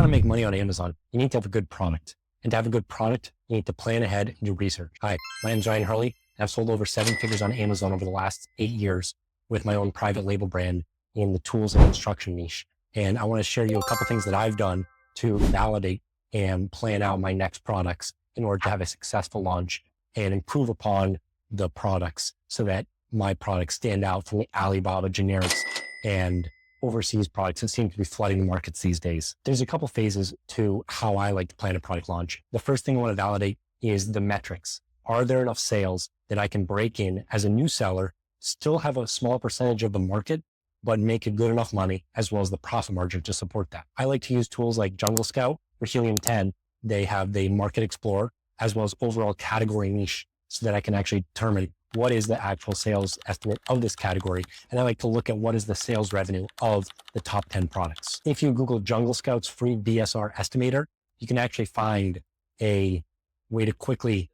to make money on Amazon, you need to have a good product. And to have a good product, you need to plan ahead and do research. Hi, my name is Ryan Hurley. I've sold over 7 figures on Amazon over the last 8 years with my own private label brand in the tools and construction niche. And I want to share you a couple things that I've done to validate and plan out my next products in order to have a successful launch and improve upon the products so that my products stand out from the Alibaba generics and overseas products that seem to be flooding the markets these days. There's a couple phases to how I like to plan a product launch. The first thing I want to validate is the metrics. Are there enough sales that I can break in as a new seller, still have a small percentage of the market, but make a good enough money as well as the profit margin to support that? I like to use tools like Jungle Scout or Helium 10. They have the Market Explorer as well as overall category niche so that I can actually determine what is the actual sales estimate of this category. And I like to look at what is the sales revenue of the top 10 products. If you Google Jungle Scout's free BSR estimator, you can actually find a way to quickly,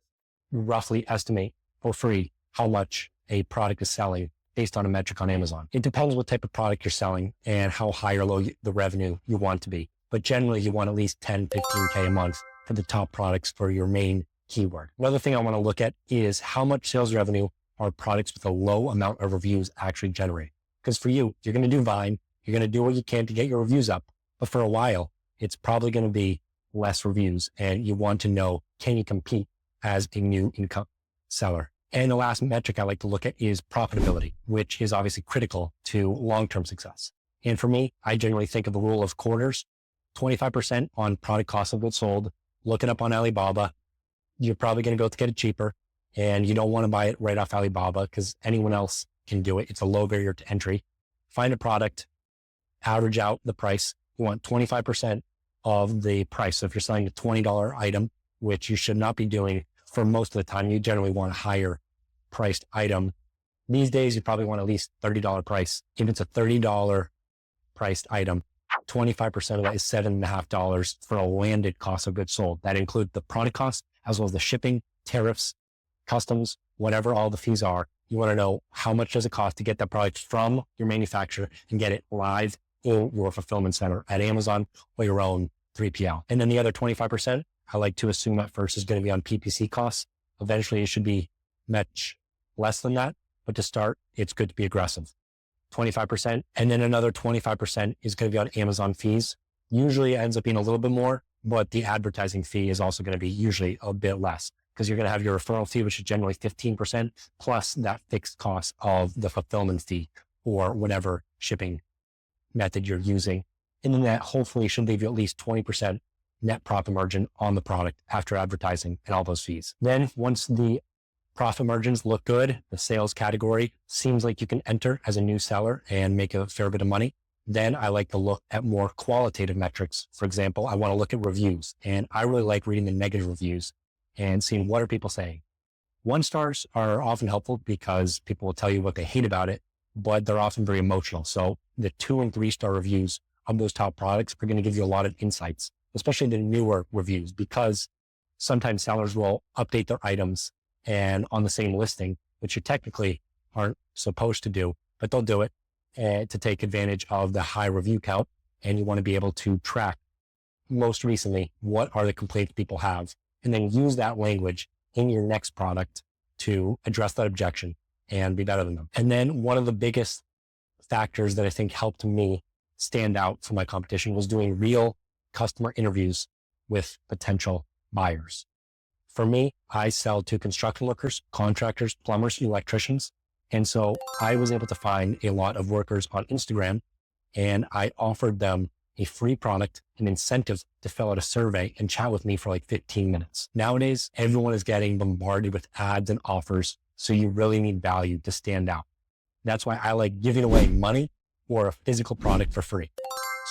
roughly estimate for free how much a product is selling based on a metric on Amazon. It depends what type of product you're selling and how high or low the revenue you want to be. But generally you want at least 10, 15K a month for the top products for your main keyword. Another thing I want to look at is how much sales revenue are products with a low amount of reviews actually generate. Because for you, you're going to do Vine, you're going to do what you can to get your reviews up, but for a while, it's probably going to be less reviews and you want to know, can you compete as a new income seller? And the last metric I like to look at is profitability, which is obviously critical to long-term success. And for me, I generally think of the rule of quarters, 25% on product cost of goods sold, look it up on Alibaba. You're probably going to go to get it cheaper and you don't want to buy it right off Alibaba because anyone else can do it. It's a low barrier to entry. Find a product, average out the price. You want 25% of the price. So if you're selling a $20 item, which you should not be doing for most of the time, you generally want a higher priced item. These days, you probably want at least $30 price. If it's a $30 priced item, 25% of that is $7.50 for a landed cost of goods sold. That includes the product cost, as well as the shipping, tariffs, customs, whatever all the fees are. You want to know how much does it cost to get that product from your manufacturer and get it live in your fulfillment center at Amazon or your own 3PL. And then the other 25%, I like to assume at first is going to be on PPC costs. Eventually it should be much less than that, but to start, it's good to be aggressive. 25%. And then another 25% is going to be on Amazon fees. Usually it ends up being a little bit more, but the advertising fee is also going to be usually a bit less because you're going to have your referral fee, which is generally 15%, plus that fixed cost of the fulfillment fee or whatever shipping method you're using. And then that hopefully should leave you at least 20% net profit margin on the product after advertising and all those fees. Then once the profit margins look good, the sales category seems like you can enter as a new seller and make a fair bit of money. Then I like to look at more qualitative metrics. For example, I want to look at reviews and I really like reading the negative reviews and seeing what are people saying. 1 stars are often helpful because people will tell you what they hate about it, but they're often very emotional. So the 2 and 3 star reviews of those top products are going to give you a lot of insights, especially the newer reviews, because sometimes sellers will update their items and on the same listing, which you technically aren't supposed to do, but they'll do it to take advantage of the high review count. And you want to be able to track most recently, what are the complaints people have, and then use that language in your next product to address that objection and be better than them. And then one of the biggest factors that I think helped me stand out from my competition was doing real customer interviews with potential buyers. For me, I sell to construction workers, contractors, plumbers, electricians. And so I was able to find a lot of workers on Instagram and I offered them a free product, an incentive to fill out a survey and chat with me for like 15 minutes. Nowadays, everyone is getting bombarded with ads and offers. So you really need value to stand out. That's why I like giving away money or a physical product for free.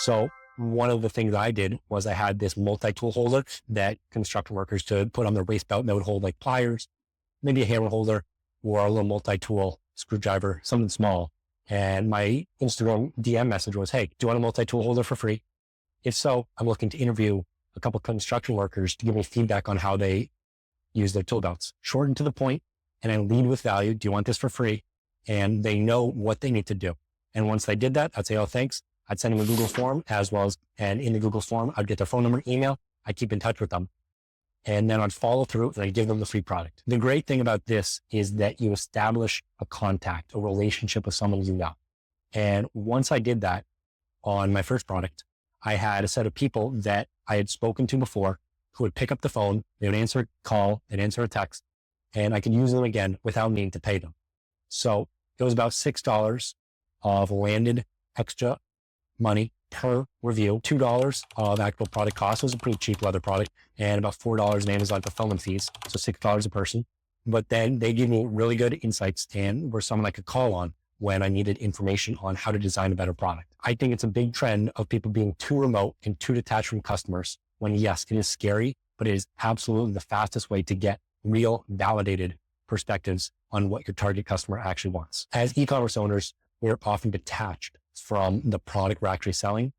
So one of the things I did was I had this multi-tool holder that construction workers could put on their waist belt and that would hold like pliers, maybe a hammer holder or a little multi-tool screwdriver, something small. And my Instagram DM message was, hey, do you want a multi-tool holder for free? If so, I'm looking to interview a couple of construction workers to give me feedback on how they use their tool belts. Short and to the point, and I lead with value. Do you want this for free? And they know what they need to do. And once they did that, I'd say, oh, thanks. I'd send them a Google form and in the Google form, I'd get their phone number, email. I'd keep in touch with them. And then I'd follow through and I'd give them the free product. The great thing about this is that you establish a contact, a relationship with someone you know. And once I did that on my first product, I had a set of people that I had spoken to before who would pick up the phone, they would answer a call, they'd answer a text, and I could use them again without needing to pay them. So it was about $6 of landed extra money per review, $2 of actual product cost. It was a pretty cheap leather product, and about $4 in Amazon fulfillment fees. So $6 a person. But then they gave me really good insights and were someone I could call on when I needed information on how to design a better product. I think it's a big trend of people being too remote and too detached from customers when, yes, it is scary, but it is absolutely the fastest way to get real validated perspectives on what your target customer actually wants. As e-commerce owners, we're often detached from the product we're actually selling.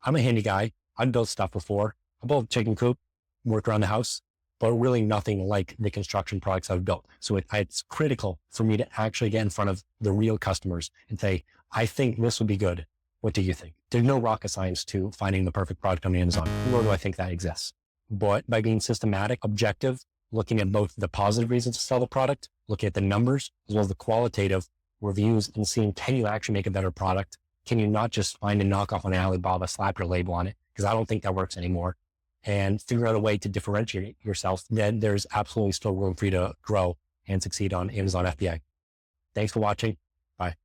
I'm a handy guy. I've built stuff before. I built a chicken coop, work around the house, but really nothing like the construction products I've built. So it's critical for me to actually get in front of the real customers and say, I think this would be good. What do you think? There's no rocket science to finding the perfect product on Amazon, nor do I think that exists. But by being systematic, objective, looking at both the positive reasons to sell the product, looking at the numbers, as well as the qualitative reviews and seeing, can you actually make a better product? Can you not just find a knockoff on Alibaba, slap your label on it? Because I don't think that works anymore. And figure out a way to differentiate yourself. Then there's absolutely still room for you to grow and succeed on Amazon FBA. Thanks for watching. Bye.